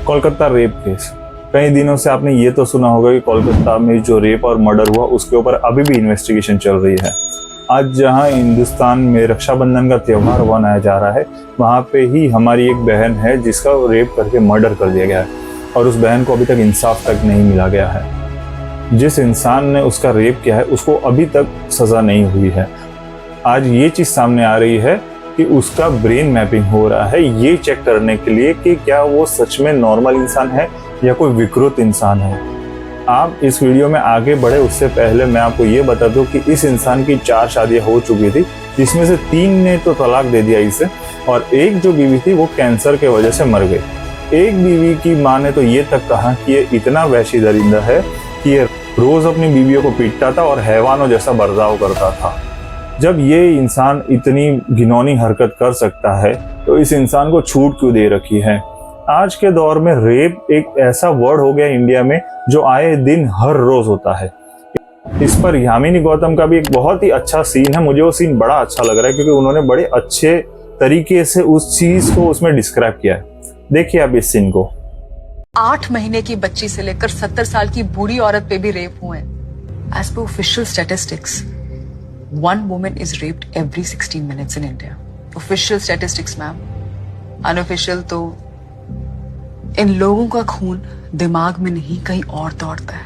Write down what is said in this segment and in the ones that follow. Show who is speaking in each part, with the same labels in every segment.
Speaker 1: Kolkata rape case. कई दिनों से आपने ये तो सुना होगा कि कोलकाता में जो रेप और मर्डर हुआ उसके ऊपर अभी भी इन्वेस्टिगेशन चल रही है। आज जहां हिंदुस्तान में रक्षाबंधन का त्यौहार मनाया जा रहा है, वहां पे ही हमारी एक बहन है जिसका रेप करके मर्डर कर दिया गया है और उस बहन को अभी तक इंसाफ तक नहीं मिला गया है। जिस इंसान ने उसका रेप किया है उसको अभी तक सजा नहीं हुई है। आज ये चीज सामने आ रही है कि उसका ब्रेन मैपिंग हो रहा है, ये चेक करने के लिए कि क्या वो सच में नॉर्मल इंसान है या कोई विकृत इंसान है। आप इस वीडियो में आगे बढ़े उससे पहले मैं आपको ये बता दूं कि इस इंसान की 4 शादियां हो चुकी थी, जिसमें से 3 ने तो तलाक दे दिया इसे, और एक जो बीवी थी वो कैंसर के वजह से मर गई। एक बीवी की माँ ने तो ये तक कहा कि ये इतना वहशी दरिंदा है कि ये रोज अपनी बीवियों को पीटता था और हैवानों जैसा बर्ताव करता था। जब ये इंसान इतनी घिनौनी हरकत कर सकता है तो इस इंसान को छूट क्यों दे रखी है। आज के दौर में रेप एक ऐसा वर्ड हो गया इंडिया में जो आए दिन हर रोज होता है। इस पर यामिनी गौतम का भी एक बहुत ही अच्छा सीन है। मुझे वो सीन बड़ा अच्छा लग रहा है क्योंकि उन्होंने बड़े अच्छे तरीके से उस चीज को उसमें डिस्क्राइब किया है। देखिए आप इस सीन को।
Speaker 2: 8 महीने की बच्ची से लेकर 70 साल की बूढ़ी औरत पे भी रेप हुए हैं। As per official statistics 1 woman is raped every 16 minutes in India. Official statistics ma'am, unofficial तो इन लोगों का खून दिमाग में नहीं कहीं और दौड़ता है,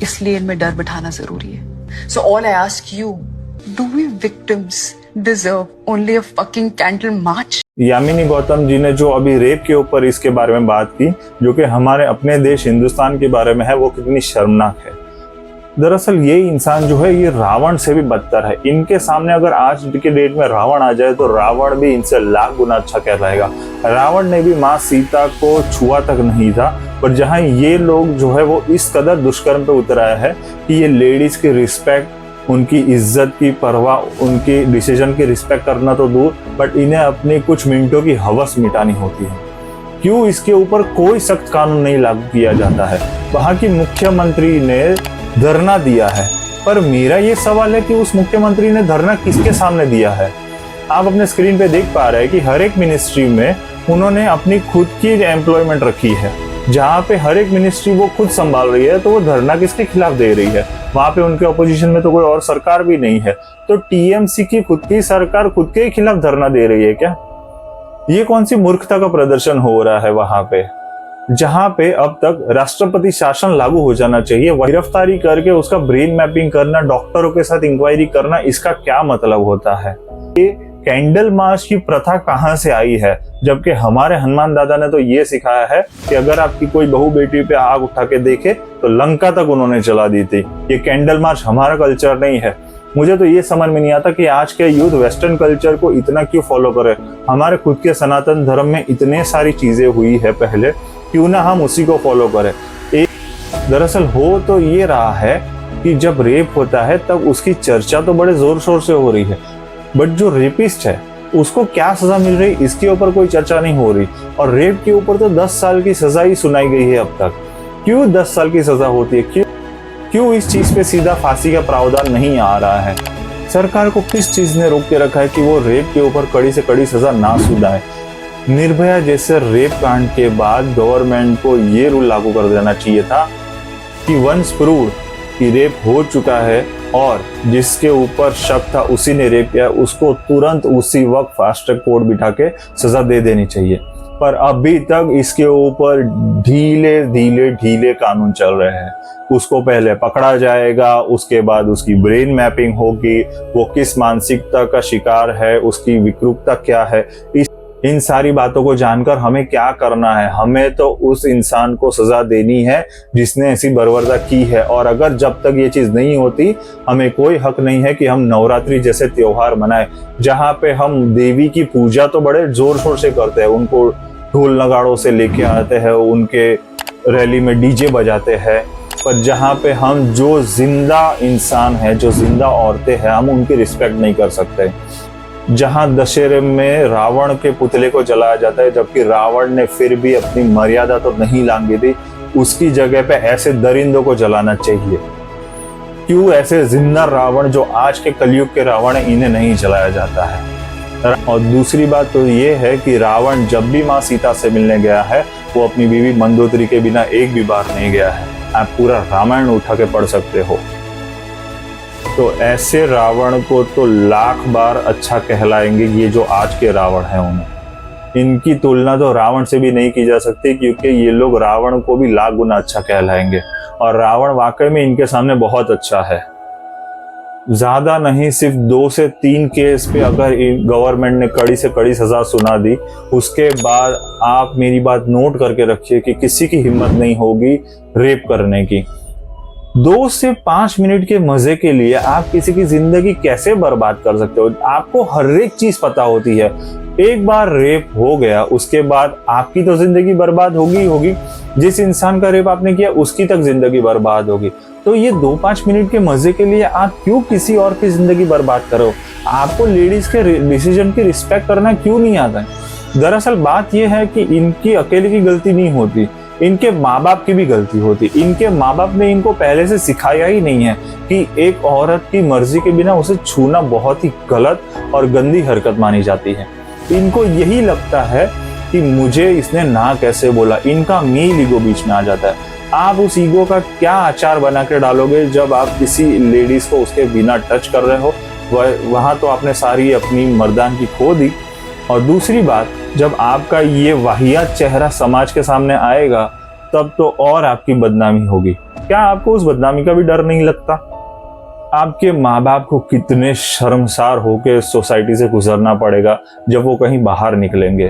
Speaker 2: इसलिए इनमें डर बिठाना जरूरी है। So all I ask you, do we victims deserve only a fucking candle march?
Speaker 1: Yamini Gautam ji ने जो अभी रेप के ऊपर इसके बारे में बात की, जो कि हमारे अपने देश हिंदुस्तान के बारे में है, वो कितनी शर्मनाक है। दरअसल ये इंसान जो है ये रावण से भी बदतर है। इनके सामने अगर आज के डेट में रावण आ जाए तो रावण भी इनसे लाख गुना अच्छा कहलाएगा। रावण ने भी माँ सीता को छुआ तक नहीं था, पर जहाँ ये लोग जो है वो इस कदर दुष्कर्म पे उतर आया है कि ये लेडीज की रिस्पेक्ट, उनकी इज्जत की परवाह, उनकी डिसीजन की रिस्पेक्ट करना तो दूर, बट इन्हें अपनी कुछ मिनटों की हवस मिटानी होती है। क्यों इसके ऊपर कोई सख्त कानून नहीं लागू किया जाता है। वहाँ की मुख्यमंत्री ने धरना दिया है, पर मेरा ये सवाल है कि उस मुख्यमंत्री ने धरना किसके सामने दिया है। आप अपने स्क्रीन पे देख पा रहे हैं कि हर एक मिनिस्ट्री में उन्होंने अपनी खुद की एम्प्लॉयमेंट रखी है, जहाँ पे हर एक मिनिस्ट्री वो खुद संभाल रही है, तो वो धरना किसके खिलाफ दे रही है। वहां पे उनके अपोजिशन में तो कोई और सरकार भी नहीं है, तो टीएमसी की खुद की सरकार खुद के खिलाफ धरना दे रही है क्या। ये कौन सी मूर्खता का प्रदर्शन हो रहा है वहां पे, जहां पे अब तक राष्ट्रपति शासन लागू हो जाना चाहिए। गिरफ्तारी करके उसका ब्रेन मैपिंग करना, डॉक्टरों के साथ इंक्वायरी करना, इसका क्या मतलब होता है। ये कैंडल मार्च की प्रथा कहां से आई है, जबकि हमारे हनुमान दादा ने तो ये सिखाया है कि अगर आपकी कोई बहू बेटी पे आग उठा के देखे तो लंका तक उन्होंने जला दी थी। ये कैंडल मार्च हमारा कल्चर नहीं है। मुझे तो ये समझ में नहीं आता कि आज के यूथ वेस्टर्न कल्चर को इतना क्यों फॉलो करे। हमारे खुद के सनातन धर्म में इतने सारी चीजें हुई है पहले, क्यों ना हम उसी को फॉलो करें। दरअसल हो तो ये रहा है कि जब रेप होता है तब उसकी चर्चा तो बड़े जोर शोर से हो रही है, बट जो रेपिस्ट है उसको क्या सजा मिल रही इसके ऊपर कोई चर्चा नहीं हो रही। और रेप के ऊपर तो 10 साल की सजा ही सुनाई गई है अब तक। क्यों 10 साल की सजा होती है, क्यों इस चीज पे सीधा फांसी का प्रावधान नहीं आ रहा है। सरकार को किस चीज ने रोक के रखा है कि वो रेप के ऊपर कड़ी से कड़ी सजा ना सुनाए। निर्भया जैसे रेप कांड के बाद गवर्नमेंट को ये रूल लागू कर देना चाहिए था कि वंस प्रूव्ड कि रेप हो चुका है और जिसके ऊपर शक था उसी ने रेप किया, उसको तुरंत उसी वक्त फास्ट ट्रैक कोर्ट बिठा के सजा दे देनी चाहिए। पर अभी तक इसके ऊपर ढीले कानून चल रहे हैं। उसको पहले पकड़ा जाएगा, उसके बाद उसकी ब्रेन मैपिंग होगी, वो किस मानसिकता का शिकार है, उसकी विकृतता क्या है। इन सारी बातों को जानकर हमें क्या करना है, हमें तो उस इंसान को सजा देनी है जिसने ऐसी बर्बरता की है। और अगर जब तक ये चीज नहीं होती, हमें कोई हक नहीं है कि हम नवरात्रि जैसे त्योहार मनाएं, जहाँ पे हम देवी की पूजा तो बड़े जोर शोर से करते हैं, उनको ढोल नगाड़ों से लेके आते हैं, उनके रैली में डीजे बजाते हैं, पर जहाँ पे हम जो जिंदा इंसान है, जो जिंदा औरतें हैं, हम उनकी रिस्पेक्ट नहीं कर सकते। जहां दशहरे में रावण के पुतले को जलाया जाता है, जबकि रावण ने फिर भी अपनी मर्यादा तो नहीं लांघी थी, उसकी जगह पे ऐसे दरिंदों को जलाना चाहिए। क्यों ऐसे जिंदा रावण जो आज के कलयुग के रावण है, इन्हें नहीं जलाया जाता है। और दूसरी बात तो ये है कि रावण जब भी माँ सीता से मिलने गया है वो अपनी बीवी मंदोदरी के बिना एक भी बार नहीं गया है। आप पूरा रामायण उठा के पढ़ सकते हो। तो ऐसे रावण को तो लाख बार अच्छा कहलाएंगे ये जो आज के रावण हैं उन्हें। इनकी तुलना तो रावण से भी नहीं की जा सकती, क्योंकि ये लोग रावण को भी लाख गुना अच्छा कहलाएंगे। और रावण वाकई में इनके सामने बहुत अच्छा है। ज्यादा नहीं, सिर्फ 2 से 3 केस पे अगर गवर्नमेंट ने कड़ी से कड़ी सजा सुना दी, उसके बाद आप मेरी बात नोट करके रखिए कि किसी की हिम्मत नहीं होगी रेप करने की। 2 से 5 मिनट के मजे के लिए आप किसी की जिंदगी कैसे बर्बाद कर सकते हो? आपको हर एक चीज पता होती है। एक बार रेप हो गया उसके बाद आपकी तो जिंदगी बर्बाद होगी ही होगी, जिस इंसान का रेप आपने किया उसकी तक जिंदगी बर्बाद होगी। तो ये 2-5 मिनट के मजे के लिए आप क्यों किसी और की जिंदगी बर्बाद करो? आपको लेडीज के डिसीजन की रिस्पेक्ट करना क्यों नहीं आता है? दरअसल बात यह है कि इनकी अकेले की गलती नहीं होती, इनके माँ बाप की भी गलती होती। इनके माँ बाप ने इनको पहले से सिखाया ही नहीं है कि एक औरत की मर्जी के बिना उसे छूना बहुत ही गलत और गंदी हरकत मानी जाती है। इनको यही लगता है कि मुझे इसने ना कैसे बोला, इनका मेल ईगो बीच में आ जाता है। आप उस ईगो का क्या अचार बना के डालोगे जब आप किसी लेडीज को उसके बिना टच कर रहे हो? वहां तो आपने सारी अपनी मर्दान की खो दी। और दूसरी बात, जब आपका ये वाहियात चेहरा समाज के सामने आएगा तब तो और आपकी बदनामी होगी। क्या आपको उस बदनामी का भी डर नहीं लगता? आपके माँ बाप को कितने शर्मसार होकर सोसाइटी से गुजरना पड़ेगा जब वो कहीं बाहर निकलेंगे।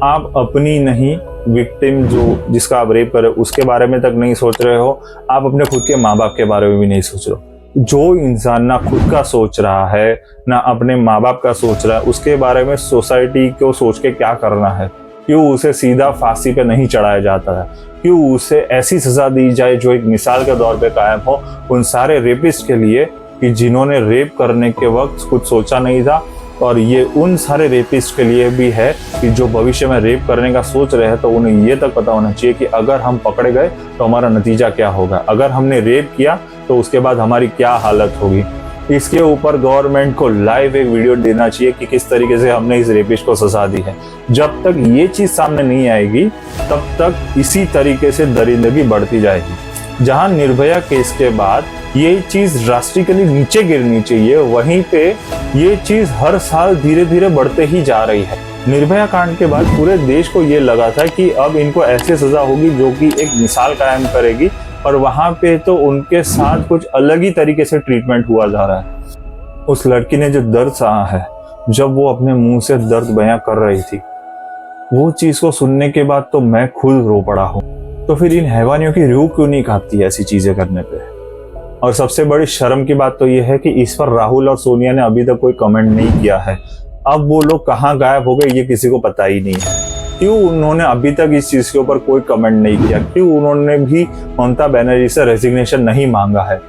Speaker 1: आप अपनी नहीं, विक्टिम जो जिसका आप रेप करे उसके बारे में तक नहीं सोच रहे हो, आप अपने खुद के माँ बाप के बारे में भी नहीं सोच रहे हो। जो इंसान ना खुद का सोच रहा है ना अपने माँ बाप का सोच रहा है, उसके बारे में सोसाइटी को सोच के क्या करना है? क्यों उसे सीधा फांसी पे नहीं चढ़ाया जाता है? क्यों उसे ऐसी सजा दी जाए जो एक मिसाल के तौर पे कायम हो उन सारे रेपिस्ट के लिए कि जिन्होंने रेप करने के वक्त कुछ सोचा नहीं था? और ये उन सारे रेपिस्ट के लिए भी है कि जो भविष्य में रेप करने का सोच रहे हैं, तो उन्हें ये तक पता होना चाहिए कि अगर हम पकड़े गए तो हमारा नतीजा क्या होगा, अगर हमने रेप किया तो उसके बाद हमारी क्या हालत होगी। इसके ऊपर गवर्नमेंट को लाइव एक वीडियो देना चाहिए कि किस तरीके से हमने इस रेपिस्ट को सजा दी है। जब तक ये चीज सामने नहीं आएगी तब तक इसी तरीके से दरिंदगी बढ़ती जाएगी। जहां निर्भया केस के बाद ये चीज ड्रास्टिकली नीचे गिरनी चाहिए, वहीं पे ये चीज हर साल धीरे धीरे बढ़ते ही जा रही है। निर्भया कांड के बाद पूरे देश को ये लगा था कि अब इनको ऐसी सजा होगी जो कि एक मिसाल कायम करेगी, और वहां पे तो उनके साथ कुछ अलग ही तरीके से ट्रीटमेंट हुआ जा रहा है। उस लड़की ने जो दर्द सहा है जब वो अपने मुंह से दर्द बयां कर रही थी, वो चीज को सुनने के बाद तो मैं खुद रो पड़ा हूँ। तो फिर इन हैवानियों की रूह क्यों नहीं कांपती ऐसी चीजें करने पे? और सबसे बड़ी शर्म की बात तो यह है कि इस पर राहुल और सोनिया ने अभी तक कोई कमेंट नहीं किया है। अब वो लोग कहाँ गायब हो गए ये किसी को पता ही नहीं है। क्यों उन्होंने अभी तक इस चीज के ऊपर कोई कमेंट नहीं किया? क्यों उन्होंने भी ममता बनर्जी से रेजिग्नेशन नहीं मांगा है?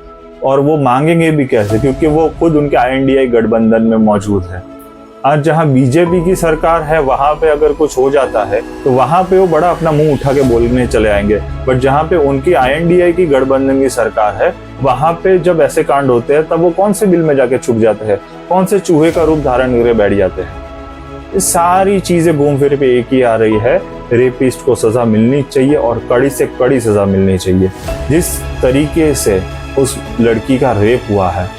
Speaker 1: और वो मांगेंगे भी कैसे, क्योंकि वो खुद उनके INDI गठबंधन में मौजूद है। आज जहां बीजेपी की सरकार है वहां पे अगर कुछ हो जाता है तो वहां पे वो बड़ा अपना मुंह उठा के बोलने चले आएंगे, बट जहां पे उनकी INDI की गठबंधन की सरकार है वहां पे जब ऐसे कांड होते हैं तब वो कौन से बिल में जाके छुप जाते हैं, कौन से चूहे का रूप धारण करके बैठ जाते हैं। ये सारी चीजें घूम फिर पे एक ही आ रही है, रेपिस्ट को सजा मिलनी चाहिए और कड़ी से कड़ी सजा मिलनी चाहिए। जिस तरीके से उस लड़की का रेप हुआ है,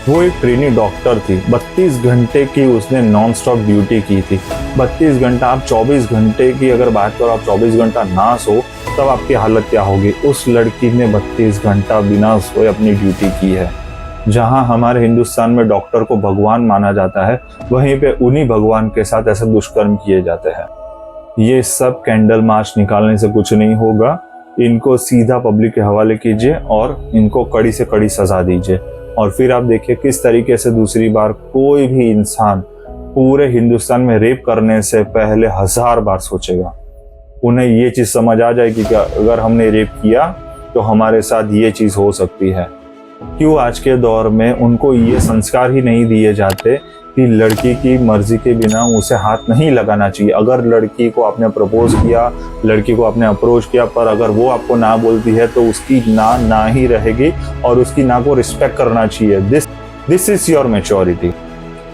Speaker 1: वो एक ट्रेनी डॉक्टर थी, 32 घंटे की उसने नॉन स्टॉप ड्यूटी की थी। 32 घंटा, आप 24 घंटे की अगर बात करो, आप 24 घंटा ना सो तब आपकी हालत क्या होगी। उस लड़की ने 32 घंटा बिना सोए अपनी ड्यूटी की है। जहां हमारे हिंदुस्तान में डॉक्टर को भगवान माना जाता है, वहीं पे उन्हीं भगवान के साथ ऐसे दुष्कर्म किए जाते हैं। ये सब कैंडल मार्च निकालने से कुछ नहीं होगा। इनको सीधा पब्लिक के हवाले कीजिए और इनको कड़ी से कड़ी सजा दीजिए। और फिर आप देखिए किस तरीके से दूसरी बार कोई भी इंसान पूरे हिंदुस्तान में रेप करने से पहले 1000 बार सोचेगा। उन्हें ये चीज समझ आ जाएगी कि अगर हमने रेप किया तो हमारे साथ ये चीज हो सकती है। क्यों आज के दौर में उनको ये संस्कार ही नहीं दिए जाते कि लड़की की मर्जी के बिना उसे हाथ नहीं लगाना चाहिए। अगर लड़की को आपने प्रपोज किया, लड़की को आपने अप्रोच किया, पर अगर वो आपको ना बोलती है तो उसकी ना ही रहेगी और उसकी ना को रिस्पेक्ट करना चाहिए। This is your maturity.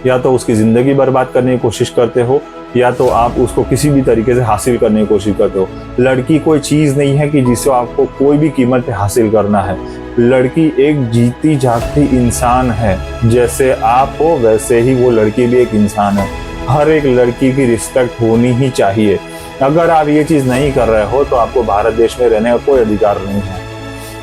Speaker 1: या तो उसकी ज़िंदगी बर्बाद करने की कोशिश करते हो, या तो आप उसको किसी भी तरीके से हासिल करने की कोशिश करते हो। लड़की कोई चीज़ नहीं है कि जिसे आपको कोई भी कीमत पे हासिल करना है। लड़की एक जीती जागती इंसान है। जैसे आप हो वैसे ही वो लड़की भी एक इंसान है। हर एक लड़की की रिस्पेक्ट होनी ही चाहिए। अगर आप ये चीज़ नहीं कर रहे हो तो आपको भारत देश में रहने का कोई अधिकार नहीं है।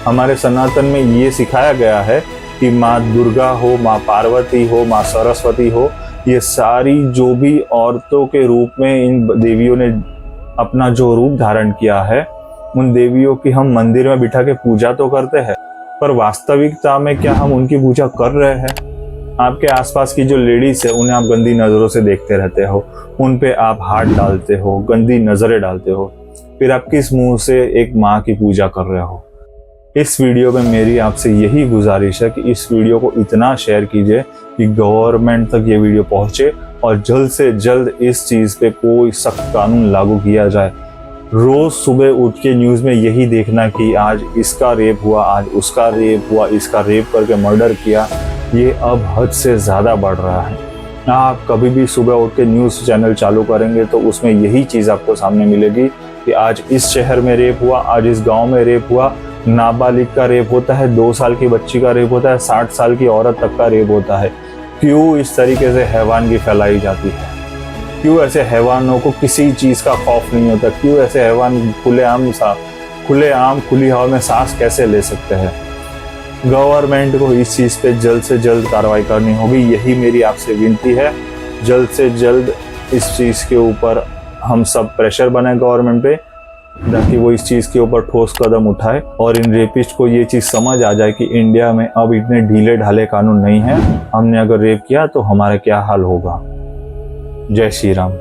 Speaker 1: हमारे सनातन में ये सिखाया गया है कि माँ दुर्गा हो, माँ पार्वती हो, माँ सरस्वती हो, ये सारी जो भी औरतों के रूप में इन देवियों ने अपना जो रूप धारण किया है, उन देवियों की हम मंदिर में बिठा के पूजा तो करते हैं, पर वास्तविकता में क्या हम उनकी पूजा कर रहे हैं? आपके आसपास की जो लेडीज है उन्हें आप गंदी नज़रों से देखते रहते हो, उन पे आप हाथ डालते हो, गंदी नज़रें डालते हो, फिर आप किस मुंह से एक माँ की पूजा कर रहे हो? इस वीडियो में मेरी आपसे यही गुजारिश है कि इस वीडियो को इतना शेयर कीजिए कि गवर्नमेंट तक ये वीडियो पहुंचे और जल्द से जल्द इस चीज़ पे कोई सख्त कानून लागू किया जाए। रोज़ सुबह उठ के न्यूज़ में यही देखना कि आज इसका रेप हुआ, आज उसका रेप हुआ, इसका रेप करके मर्डर किया, ये अब हद से ज़्यादा बढ़ रहा है। आप कभी भी सुबह उठ के न्यूज़ चैनल चालू करेंगे तो उसमें यही चीज़ आपको सामने मिलेगी कि आज इस शहर में रेप हुआ, आज इस गाँव में रेप हुआ, नाबालिग का रेप होता है, 2 साल की बच्ची का रेप होता है, 60 साल की औरत तक का रेप होता है। क्यों इस तरीके से हैवानगी फैलाई जाती है? क्यों ऐसे हैवानों को किसी चीज़ का खौफ नहीं होता? क्यों ऐसे हैवान खुलेआम खुली हवा में सांस कैसे ले सकते हैं? गवर्नमेंट को इस चीज़ पे जल्द से जल्द कार्रवाई करनी होगी, यही मेरी आपसे विनती है। जल्द से जल्द इस चीज़ के ऊपर हम सब प्रेशर बनाए गवर्नमेंट पे, ताकि वो इस चीज़ के ऊपर ठोस कदम उठाए और इन रेपिस्ट को ये चीज़ समझ आ जाए कि इंडिया में अब इतने ढीले ढाले कानून नहीं है। हमने अगर रेप किया तो हमारा क्या हाल होगा। जय श्री राम।